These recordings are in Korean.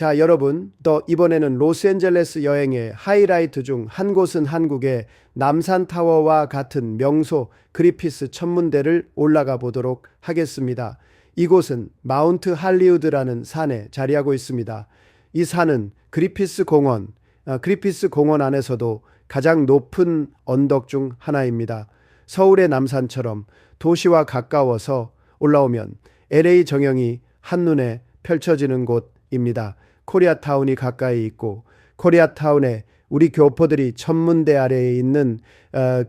자, 여러분, 또 이번에는 로스앤젤레스 여행의 하이라이트 중 한 곳은 한국의 남산타워와 같은 명소 그리피스 천문대를 올라가 보도록 하겠습니다. 이곳은 마운트 할리우드라는 산에 자리하고 있습니다. 이 산은 그리피스 공원 안에서도 가장 높은 언덕 중 하나입니다. 서울의 남산처럼 도시와 가까워서 올라오면 LA 정형이 한눈에 펼쳐지는 곳입니다. 코리아타운이 가까이 있고 코리아타운에 우리 교포들이 천문대 아래에 있는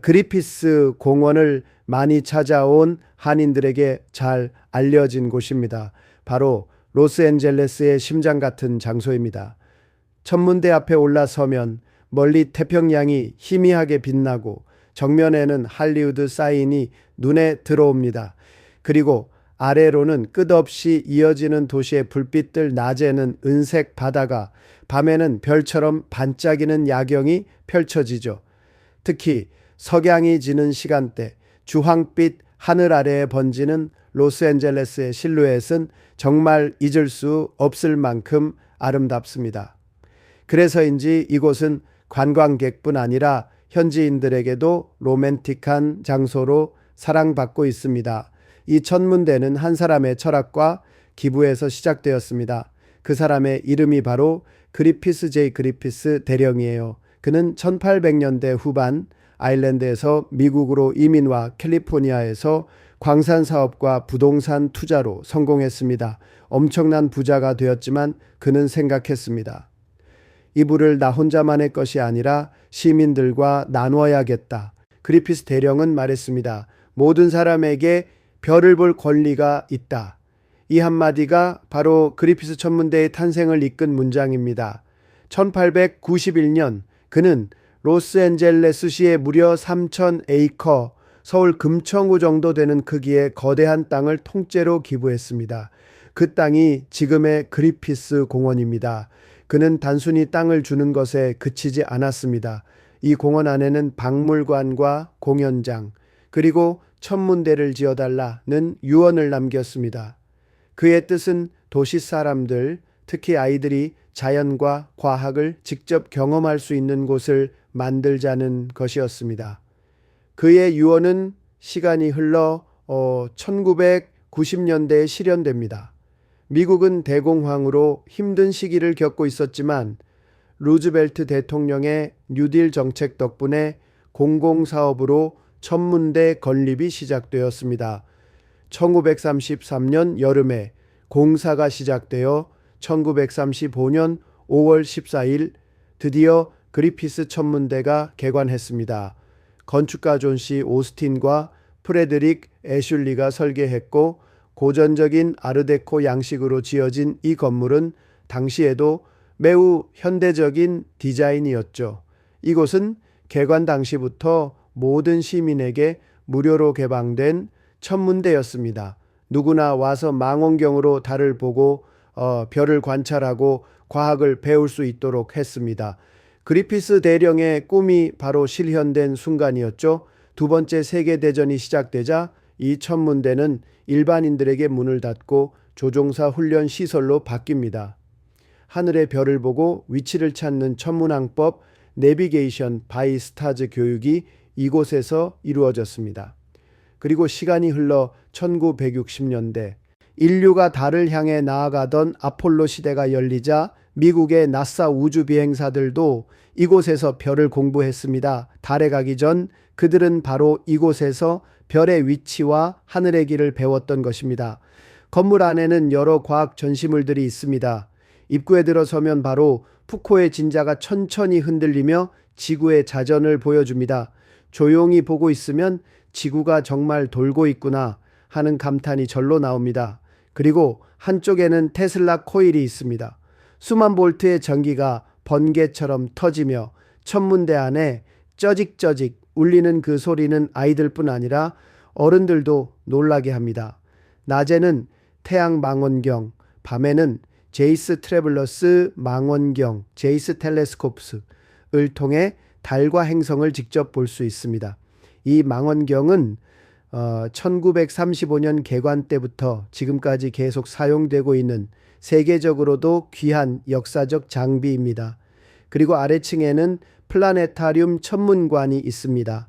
그리피스 공원을 많이 찾아온 한인들에게 잘 알려진 곳입니다. 바로 로스앤젤레스의 심장 같은 장소입니다. 천문대 앞에 올라서면 멀리 태평양이 희미하게 빛나고 정면에는 할리우드 사인이 눈에 들어옵니다. 그리고 아래로는 끝없이 이어지는 도시의 불빛들, 낮에는 은색 바다가, 밤에는 별처럼 반짝이는 야경이 펼쳐지죠. 특히 석양이 지는 시간대, 주황빛 하늘 아래에 번지는 로스앤젤레스의 실루엣은 정말 잊을 수 없을 만큼 아름답습니다. 그래서인지 이곳은 관광객뿐 아니라 현지인들에게도 로맨틱한 장소로 사랑받고 있습니다. 이 천문대는 한 사람의 철학과 기부에서 시작되었습니다. 그 사람의 이름이 바로 그리피스 J. 그리피스 대령이에요. 그는 1800년대 후반 아일랜드에서 미국으로 이민와 캘리포니아에서 광산 사업과 부동산 투자로 성공했습니다. 엄청난 부자가 되었지만 그는 생각했습니다. 이 부를 나 혼자만의 것이 아니라 시민들과 나누어야겠다. 그리피스 대령은 말했습니다. 모든 사람에게 별을 볼 권리가 있다. 이 한마디가 바로 그리피스 천문대의 탄생을 이끈 문장입니다. 1891년 그는 로스앤젤레스시에 무려 3,000에이커, 서울 금천구 정도 되는 크기의 거대한 땅을 통째로 기부했습니다. 그 땅이 지금의 그리피스 공원입니다. 그는 단순히 땅을 주는 것에 그치지 않았습니다. 이 공원 안에는 박물관과 공연장, 그리고 천문대를 지어달라는 유언을 남겼습니다. 그의 뜻은 도시 사람들, 특히 아이들이 자연과 과학을 직접 경험할 수 있는 곳을 만들자는 것이었습니다. 그의 유언은 시간이 흘러 1990년대에 실현됩니다. 미국은 대공황으로 힘든 시기를 겪고 있었지만 루즈벨트 대통령의 뉴딜 정책 덕분에 공공사업으로 천문대 건립이 시작되었습니다. 1933년 여름에 공사가 시작되어 1935년 5월 14일 드디어 그리피스 천문대가 개관했습니다. 건축가 존 C. 오스틴과 프레드릭 애슐리가 설계했고 고전적인 아르데코 양식으로 지어진 이 건물은 당시에도 매우 현대적인 디자인이었죠. 이곳은 개관 당시부터 모든 시민에게 무료로 개방된 천문대였습니다. 누구나 와서 망원경으로 달을 보고 별을 관찰하고 과학을 배울 수 있도록 했습니다. 그리피스 대령의 꿈이 바로 실현된 순간이었죠. 두 번째 세계대전이 시작되자 이 천문대는 일반인들에게 문을 닫고 조종사 훈련 시설로 바뀝니다. 하늘의 별을 보고 위치를 찾는 천문왕법 내비게이션 바이 스타즈 교육이 이곳에서 이루어졌습니다. 그리고 시간이 흘러 1960년대 인류가 달을 향해 나아가던 아폴로 시대가 열리자 미국의 나사 우주 비행사들도 이곳에서 별을 공부했습니다. 달에 가기 전 그들은 바로 이곳에서 별의 위치와 하늘의 길을 배웠던 것입니다. 건물 안에는 여러 과학 전시물들이 있습니다. 입구에 들어서면 바로 푸코의 진자가 천천히 흔들리며 지구의 자전을 보여줍니다. 조용히 보고 있으면 지구가 정말 돌고 있구나 하는 감탄이 절로 나옵니다. 그리고 한쪽에는 테슬라 코일이 있습니다. 수만 볼트의 전기가 번개처럼 터지며 천문대 안에 쩌직쩌직 울리는 그 소리는 아이들뿐 아니라 어른들도 놀라게 합니다. 낮에는 태양 망원경, 밤에는 제이스 트래블러스 망원경, 제이스 텔레스코프스를 통해 달과 행성을 직접 볼 수 있습니다. 이 망원경은 1935년 개관 때부터 지금까지 계속 사용되고 있는 세계적으로도 귀한 역사적 장비입니다. 그리고 아래층에는 플라네타리움 천문관이 있습니다.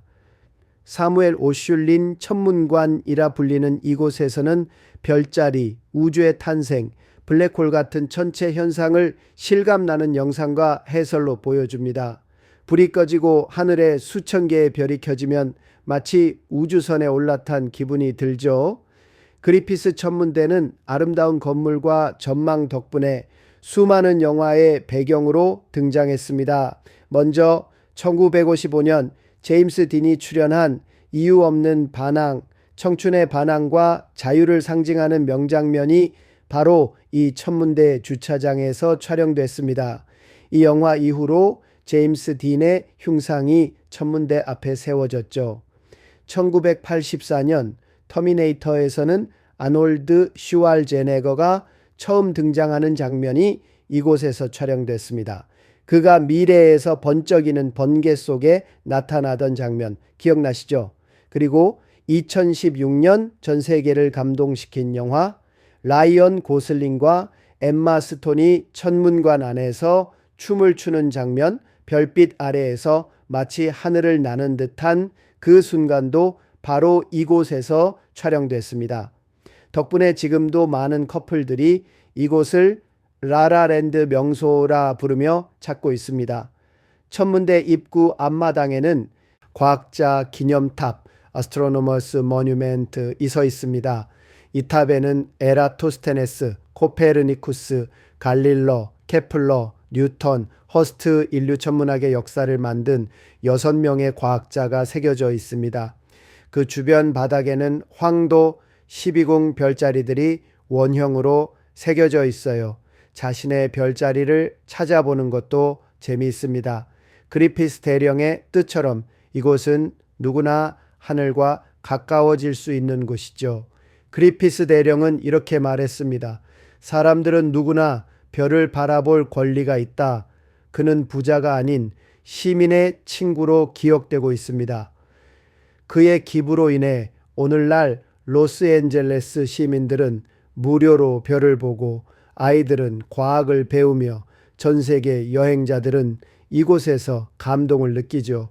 사무엘 오슐린 천문관이라 불리는 이곳에서는 별자리, 우주의 탄생, 블랙홀 같은 천체 현상을 실감나는 영상과 해설로 보여줍니다. 불이 꺼지고 하늘에 수천 개의 별이 켜지면 마치 우주선에 올라탄 기분이 들죠. 그리피스 천문대는 아름다운 건물과 전망 덕분에 수많은 영화의 배경으로 등장했습니다. 먼저 1955년 제임스 딘이 출연한 이유 없는 반항, 청춘의 반항과 자유를 상징하는 명장면이 바로 이 천문대 주차장에서 촬영됐습니다. 이 영화 이후로 제임스 딘의 흉상이 천문대 앞에 세워졌죠. 1984년 터미네이터에서는 아놀드 슈왈제네거가 처음 등장하는 장면이 이곳에서 촬영됐습니다. 그가 미래에서 번쩍이는 번개 속에 나타나던 장면 기억나시죠? 그리고 2016년 전 세계를 감동시킨 영화 라이언 고슬링과 엠마 스톤이 천문관 안에서 춤을 추는 장면, 별빛 아래에서 마치 하늘을 나는 듯한 그 순간도 바로 이곳에서 촬영됐습니다. 덕분에 지금도 많은 커플들이 이곳을 라라랜드 명소라 부르며 찾고 있습니다. 천문대 입구 앞마당에는 과학자 기념탑, 아스트로노머스 모뉴멘트이 서 있습니다. 이 탑에는 에라토스테네스, 코페르니쿠스, 갈릴러, 케플러, 뉴턴, 허스트 인류 천문학의 역사를 만든 6명의 과학자가 새겨져 있습니다. 그 주변 바닥에는 황도 12궁 별자리들이 원형으로 새겨져 있어요. 자신의 별자리를 찾아보는 것도 재미있습니다. 그리피스 대령의 뜻처럼 이곳은 누구나 하늘과 가까워질 수 있는 곳이죠. 그리피스 대령은 이렇게 말했습니다. 사람들은 누구나 별을 바라볼 권리가 있다. 그는 부자가 아닌 시민의 친구로 기억되고 있습니다. 그의 기부로 인해 오늘날 로스앤젤레스 시민들은 무료로 별을 보고 아이들은 과학을 배우며 전 세계 여행자들은 이곳에서 감동을 느끼죠.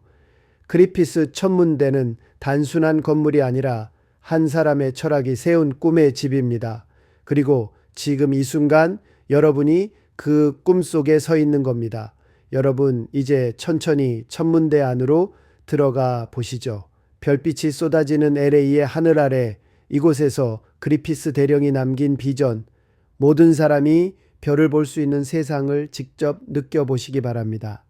그리피스 천문대는 단순한 건물이 아니라 한 사람의 철학이 세운 꿈의 집입니다. 그리고 지금 이 순간 여러분이 그 꿈속에 서 있는 겁니다. 여러분 이제 천천히 천문대 안으로 들어가 보시죠. 별빛이 쏟아지는 LA의 하늘 아래 이곳에서 그리피스 대령이 남긴 비전, 모든 사람이 별을 볼 수 있는 세상을 직접 느껴보시기 바랍니다.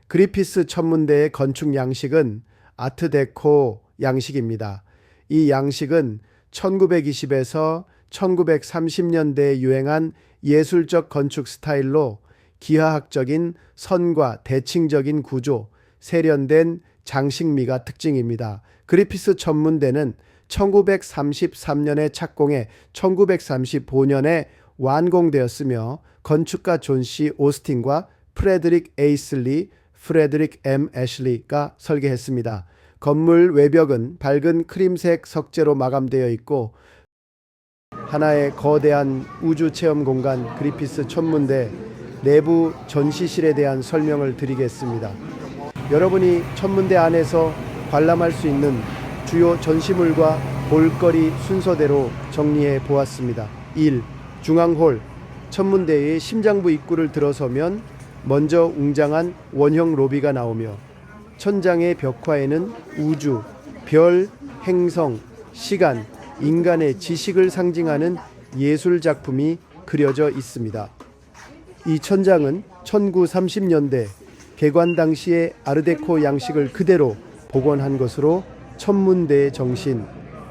그리피스 천문대의 건축 양식은 아트데코 양식입니다. 이 양식은 1920에서 1930년대에 유행한 예술적 건축 스타일로 기하학적인 선과 대칭적인 구조, 세련된 장식미가 특징입니다. 그리피스 천문대는 1933년에 착공해 1935년에 완공되었으며 건축가 존 C. 오스틴과 프레드릭 에이슬리, 프레드릭 M. 애슐리가 설계했습니다. 건물 외벽은 밝은 크림색 석재로 마감되어 있고 하나의 거대한 우주 체험 공간 그리피스 천문대 내부 전시실에 대한 설명을 드리겠습니다. 여러분이 천문대 안에서 관람할 수 있는 주요 전시물과 볼거리 순서대로 정리해 보았습니다. 1. 중앙홀. 천문대의 심장부 입구를 들어서면 먼저 웅장한 원형 로비가 나오며 천장의 벽화에는 우주, 별, 행성, 시간, 인간의 지식을 상징하는 예술 작품이 그려져 있습니다. 이 천장은 1930년대 개관 당시의 아르데코 양식을 그대로 복원한 것으로 천문대의 정신,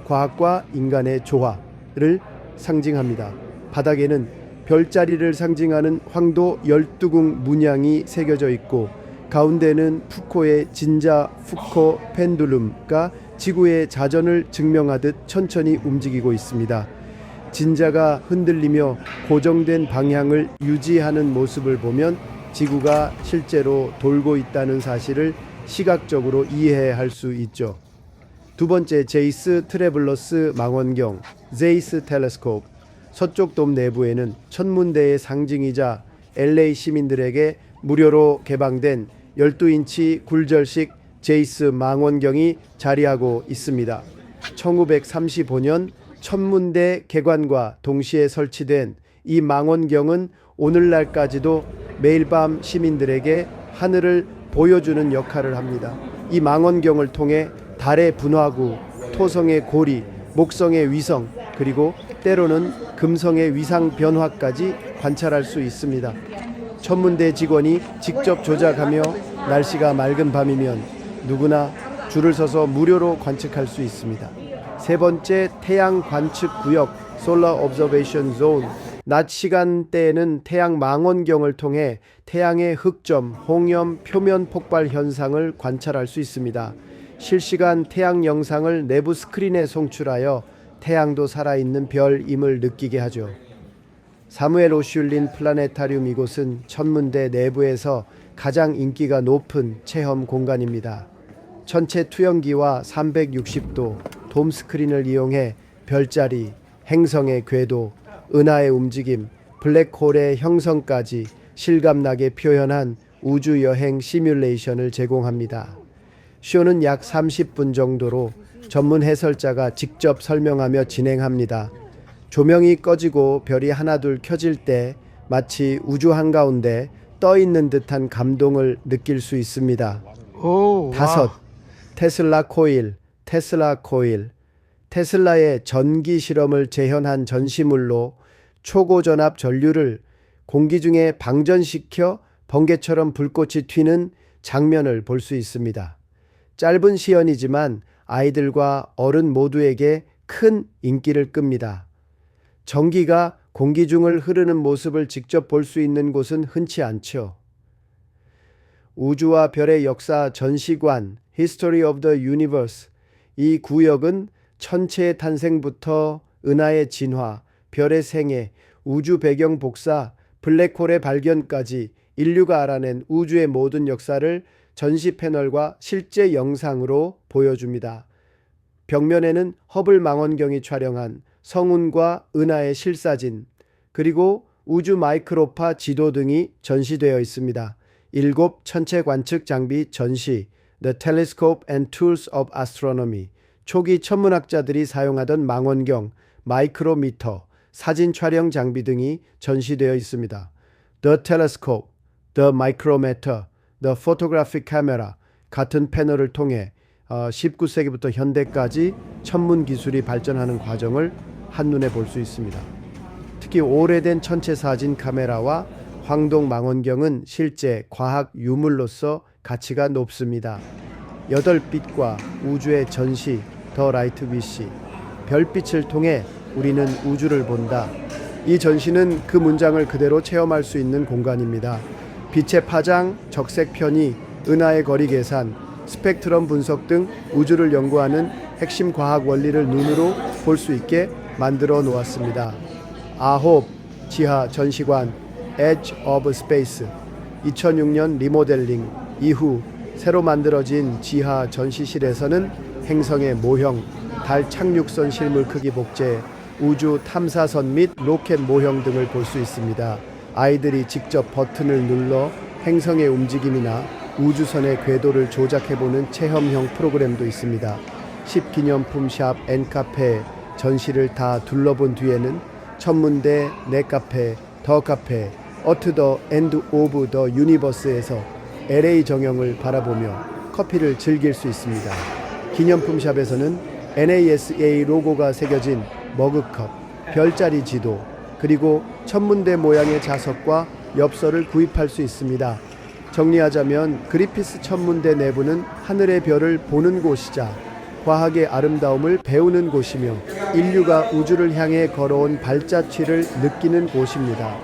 과학과 인간의 조화를 상징합니다. 바닥에는 별자리를 상징하는 황도 12궁 문양이 새겨져 있고 가운데는 푸코의 진자 푸코 펜듈럼가 지구의 자전을 증명하듯 천천히 움직이고 있습니다. 진자가 흔들리며 고정된 방향을 유지하는 모습을 보면 지구가 실제로 돌고 있다는 사실을 시각적으로 이해할 수 있죠. 두 번째, 제이스 트래블러스 망원경, 제이스 텔레스콥. 서쪽 돔 내부에는 천문대의 상징이자 LA 시민들에게 무료로 개방된 12인치 굴절식 제이스 망원경이 자리하고 있습니다. 1935년 천문대 개관과 동시에 설치된 이 망원경은 오늘날까지도 매일 밤 시민들에게 하늘을 보여주는 역할을 합니다. 이 망원경을 통해 달의 분화구, 토성의 고리, 목성의 위성, 그리고 때로는 금성의 위상 변화까지 관찰할 수 있습니다. 천문대 직원이 직접 조작하며 날씨가 맑은 밤이면 누구나 줄을 서서 무료로 관측할 수 있습니다. 세 번째, 태양 관측 구역 Solar Observation Zone. 낮 시간대에는 태양 망원경을 통해 태양의 흑점, 홍염, 표면 폭발 현상을 관찰할 수 있습니다. 실시간 태양 영상을 내부 스크린에 송출하여 태양도 살아있는 별임을 느끼게 하죠. 사무엘 오슐린 플라네타리움, 이곳은 천문대 내부에서 가장 인기가 높은 체험 공간입니다. 전체 투영기와 360도 돔 스크린을 이용해 별자리, 행성의 궤도, 은하의 움직임, 블랙홀의 형성까지 실감나게 표현한 우주여행 시뮬레이션을 제공합니다. 쇼는 약 30분 정도로 전문 해설자가 직접 설명하며 진행합니다. 조명이 꺼지고 별이 하나둘 켜질 때 마치 우주 한가운데 떠 있는 듯한 감동을 느낄 수 있습니다. 다섯, 테슬라 코일. 테슬라의 전기 실험을 재현한 전시물로 초고전압 전류를 공기 중에 방전시켜 번개처럼 불꽃이 튀는 장면을 볼 수 있습니다. 짧은 시연이지만 아이들과 어른 모두에게 큰 인기를 끕니다. 전기가 공기 중을 흐르는 모습을 직접 볼 수 있는 곳은 흔치 않죠. 우주와 별의 역사 전시관 History of the Universe. 이 구역은 천체의 탄생부터 은하의 진화, 별의 생애, 우주 배경 복사, 블랙홀의 발견까지 인류가 알아낸 우주의 모든 역사를 전시 패널과 실제 영상으로 보여줍니다. 벽면에는 허블 망원경이 촬영한 성운과 은하의 실사진, 그리고 우주 마이크로파 지도 등이 전시되어 있습니다. 7 천체 관측 장비 전시, The Telescope and Tools of Astronomy. 초기 천문학자들이 사용하던 망원경, 마이크로미터, 사진 촬영 장비 등이 전시되어 있습니다. The Telescope, The Micrometer, The Photographic Camera 같은 패널을 통해 19세기부터 현대까지 천문 기술이 발전하는 과정을 한눈에 볼 수 있습니다. 특히 오래된 천체 사진 카메라와 황동 망원경은 실제 과학 유물로서 가치가 높습니다. 8빛과 우주의 전시, 더 라이트 위시. 별빛을 통해 우리는 우주를 본다. 이 전시는 그 문장을 그대로 체험할 수 있는 공간입니다. 빛의 파장, 적색 편의, 은하의 거리 계산, 스펙트럼 분석 등 우주를 연구하는 핵심 과학 원리를 눈으로 볼 수 있게 만들어 놓았습니다. 9. 지하 전시관 Edge of Space. 2006년 리모델링 이후 새로 만들어진 지하 전시실에서는 행성의 모형, 달 착륙선 실물 크기 복제, 우주 탐사선 및 로켓 모형 등을 볼 수 있습니다. 아이들이 직접 버튼을 눌러 행성의 움직임이나 우주선의 궤도를 조작해보는 체험형 프로그램도 있습니다. 10기념품 샵 N카페 전시를 다 둘러본 뒤에는 천문대, 네카페, 더카페, 어트 더 엔드 오브 더 유니버스에서 LA 정형을 바라보며 커피를 즐길 수 있습니다. 기념품 샵에서는 NASA 로고가 새겨진 머그컵, 별자리 지도, 그리고 천문대 모양의 자석과 엽서를 구입할 수 있습니다. 정리하자면 그리피스 천문대 내부는 하늘의 별을 보는 곳이자 과학의 아름다움을 배우는 곳이며 인류가 우주를 향해 걸어온 발자취를 느끼는 곳입니다.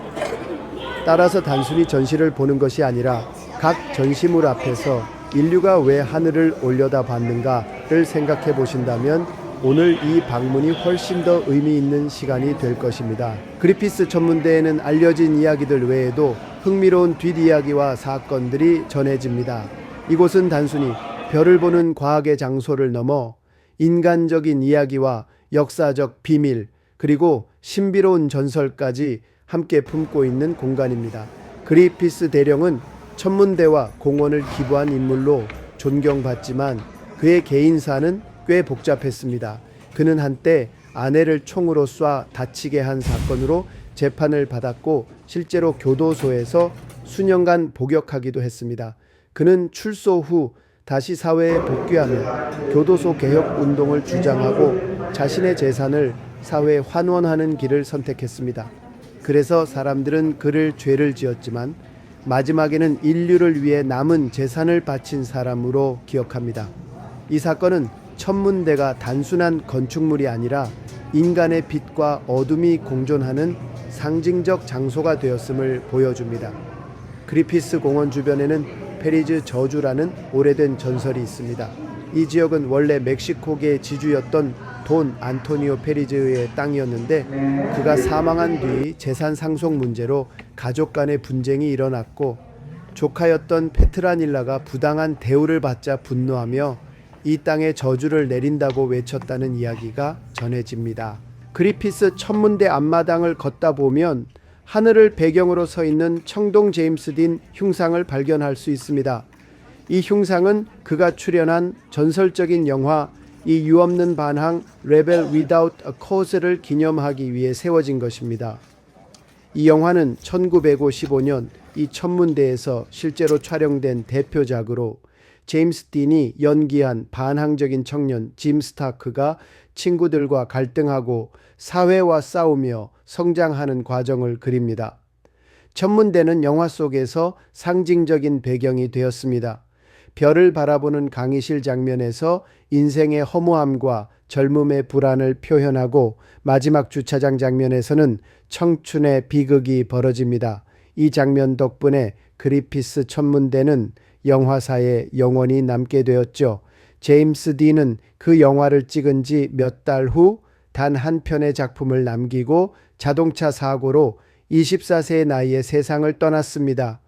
따라서 단순히 전시를 보는 것이 아니라 각 전시물 앞에서 인류가 왜 하늘을 올려다봤는가를 생각해 보신다면 오늘 이 방문이 훨씬 더 의미 있는 시간이 될 것입니다. 그리피스 천문대에는 알려진 이야기들 외에도 흥미로운 뒷이야기와 사건들이 전해집니다. 이곳은 단순히 별을 보는 과학의 장소를 넘어 인간적인 이야기와 역사적 비밀, 그리고 신비로운 전설까지 함께 품고 있는 공간입니다. 그리피스 대령은 천문대와 공원을 기부한 인물로 존경받지만 그의 개인사는 꽤 복잡했습니다. 그는 한때 아내를 총으로 쏴 다치게 한 사건으로 재판을 받았고 실제로 교도소에서 수년간 복역하기도 했습니다. 그는 출소 후 다시 사회에 복귀하며 교도소 개혁 운동을 주장하고 자신의 재산을 사회에 환원하는 길을 선택했습니다. 그래서 사람들은 그를 죄를 지었지만 마지막에는 인류를 위해 남은 재산을 바친 사람으로 기억합니다. 이 사건은 천문대가 단순한 건축물이 아니라 인간의 빛과 어둠이 공존하는 상징적 장소가 되었음을 보여줍니다. 그리피스 공원 주변에는 페리즈 저주라는 오래된 전설이 있습니다. 이 지역은 원래 멕시코계 지주였던 돈 안토니오 페리즈의 땅이었는데 그가 사망한 뒤 재산 상속 문제로 가족 간의 분쟁이 일어났고 조카였던 페트라닐라가 부당한 대우를 받자 분노하며 이 땅에 저주를 내린다고 외쳤다는 이야기가 전해집니다. 그리피스 천문대 앞마당을 걷다 보면 하늘을 배경으로 서 있는 청동 제임스 딘 흉상을 발견할 수 있습니다. 이 흉상은 그가 출연한 전설적인 영화 이 유없는 반항 Rebel Without a Cause를 기념하기 위해 세워진 것입니다. 이 영화는 1955년 이 천문대에서 실제로 촬영된 대표작으로 제임스 딘이 연기한 반항적인 청년 짐 스타크가 친구들과 갈등하고 사회와 싸우며 성장하는 과정을 그립니다. 천문대는 영화 속에서 상징적인 배경이 되었습니다. 별을 바라보는 강의실 장면에서 인생의 허무함과 젊음의 불안을 표현하고 마지막 주차장 장면에서는 청춘의 비극이 벌어집니다. 이 장면 덕분에 그리피스 천문대는 영화사에 영원히 남게 되었죠. 제임스 딘은 그 영화를 찍은 지 몇 달 후 단 한 편의 작품을 남기고 자동차 사고로 24세의 나이에 세상을 떠났습니다.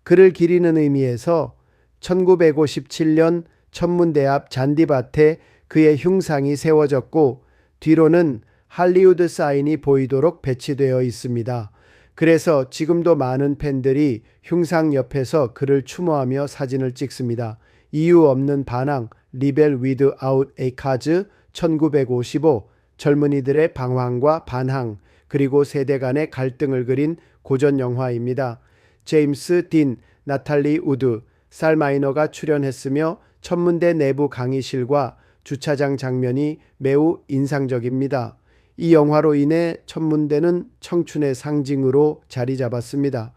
그를 기리는 의미에서 1957년 천문대 앞 잔디밭에 그의 흉상이 세워졌고 뒤로는 할리우드 사인이 보이도록 배치되어 있습니다. 그래서 지금도 많은 팬들이 흉상 옆에서 그를 추모하며 사진을 찍습니다. 이유 없는 반항 Rebel Without a Cause 1955 젊은이들의 방황과 반항 그리고 세대 간의 갈등을 그린 고전 영화입니다. 제임스 딘, 나탈리 우드, 살 마이너가 출연했으며 천문대 내부 강의실과 주차장 장면이 매우 인상적입니다. 이 영화로 인해 천문대는 청춘의 상징으로 자리 잡았습니다.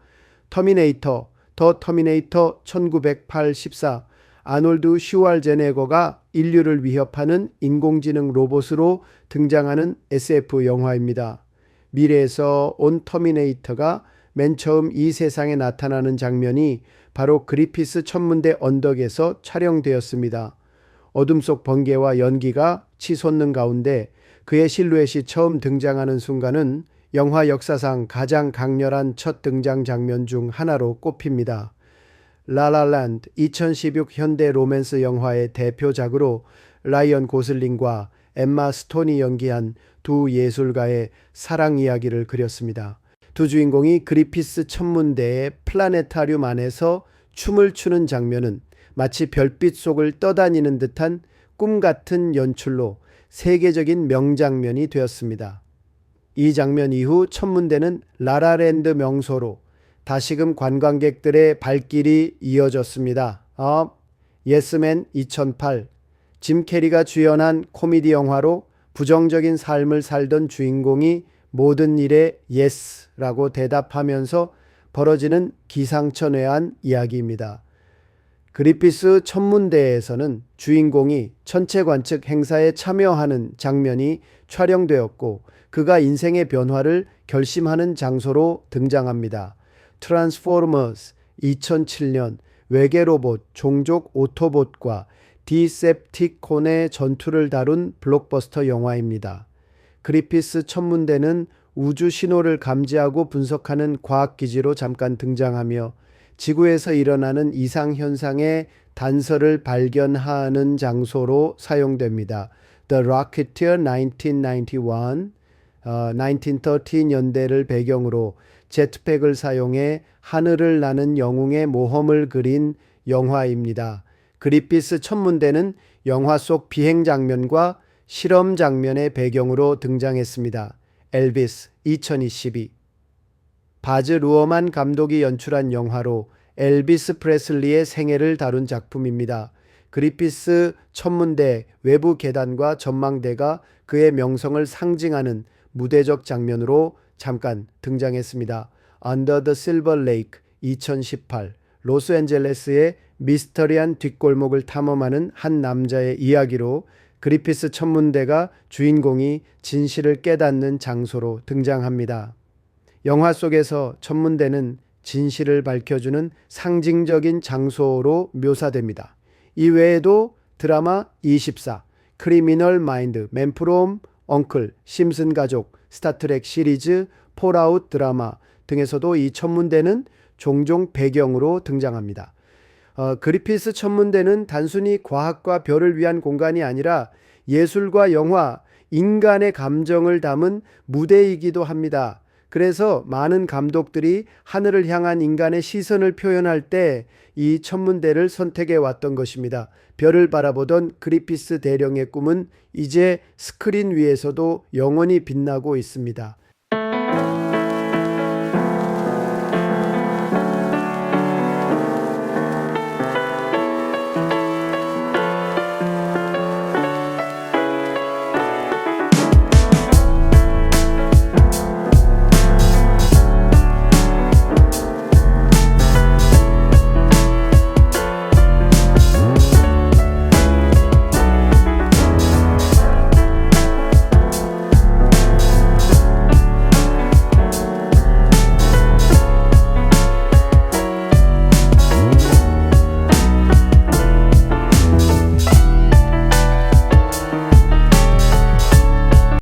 터미네이터, 더 터미네이터 1984 아놀드 슈왈제네거가 인류를 위협하는 인공지능 로봇으로 등장하는 SF 영화입니다. 미래에서 온 터미네이터가 맨 처음 이 세상에 나타나는 장면이 바로 그리피스 천문대 언덕에서 촬영되었습니다. 어둠 속 번개와 연기가 치솟는 가운데 그의 실루엣이 처음 등장하는 순간은 영화 역사상 가장 강렬한 첫 등장 장면 중 하나로 꼽힙니다. 라라랜드 2016 현대 로맨스 영화의 대표작으로 라이언 고슬링과 엠마 스톤이 연기한 두 예술가의 사랑 이야기를 그렸습니다. 두 주인공이 그리피스 천문대의 플라네타륨 안에서 춤을 추는 장면은 마치 별빛 속을 떠다니는 듯한 꿈 같은 연출로 세계적인 명장면이 되었습니다. 이 장면 이후 천문대는 라라랜드 명소로 다시금 관광객들의 발길이 이어졌습니다. 예스맨 2008 짐 캐리가 주연한 코미디 영화로 부정적인 삶을 살던 주인공이 모든 일에 예스라고 대답하면서 벌어지는 기상천외한 이야기입니다. 그리피스 천문대에서는 주인공이 천체관측 행사에 참여하는 장면이 촬영되었고 그가 인생의 변화를 결심하는 장소로 등장합니다. 트랜스포머스 2007년 외계 로봇 종족 오토봇과 디셉티콘의 전투를 다룬 블록버스터 영화입니다. 그리피스 천문대는 우주 신호를 감지하고 분석하는 과학기지로 잠깐 등장하며 지구에서 일어나는 이상현상의 단서를 발견하는 장소로 사용됩니다. The Rocketeer 1991 1930년대를 배경으로 제트팩을 사용해 하늘을 나는 영웅의 모험을 그린 영화입니다. 그리피스 천문대는 영화 속 비행 장면과 실험 장면의 배경으로 등장했습니다. 엘비스 2022. 바즈 루어만 감독이 연출한 영화로 엘비스 프레슬리의 생애를 다룬 작품입니다. 그리피스 천문대 외부 계단과 전망대가 그의 명성을 상징하는 무대적 장면으로 잠깐 등장했습니다. Under the Silver Lake 2018. 로스앤젤레스의 미스터리한 뒷골목을 탐험하는 한 남자의 이야기로 그리피스 천문대가 주인공이 진실을 깨닫는 장소로 등장합니다. 영화 속에서 천문대는 진실을 밝혀주는 상징적인 장소로 묘사됩니다. 이 외에도 드라마 24, 크리미널 마인드, 맨 프롬 언클, 심슨 가족, 스타트렉 시리즈, 폴아웃 드라마 등에서도 이 천문대는 종종 배경으로 등장합니다. 그리피스 천문대는 단순히 과학과 별을 위한 공간이 아니라 예술과 영화, 인간의 감정을 담은 무대이기도 합니다. 그래서 많은 감독들이 하늘을 향한 인간의 시선을 표현할 때 이 천문대를 선택해 왔던 것입니다. 별을 바라보던 그리피스 대령의 꿈은 이제 스크린 위에서도 영원히 빛나고 있습니다.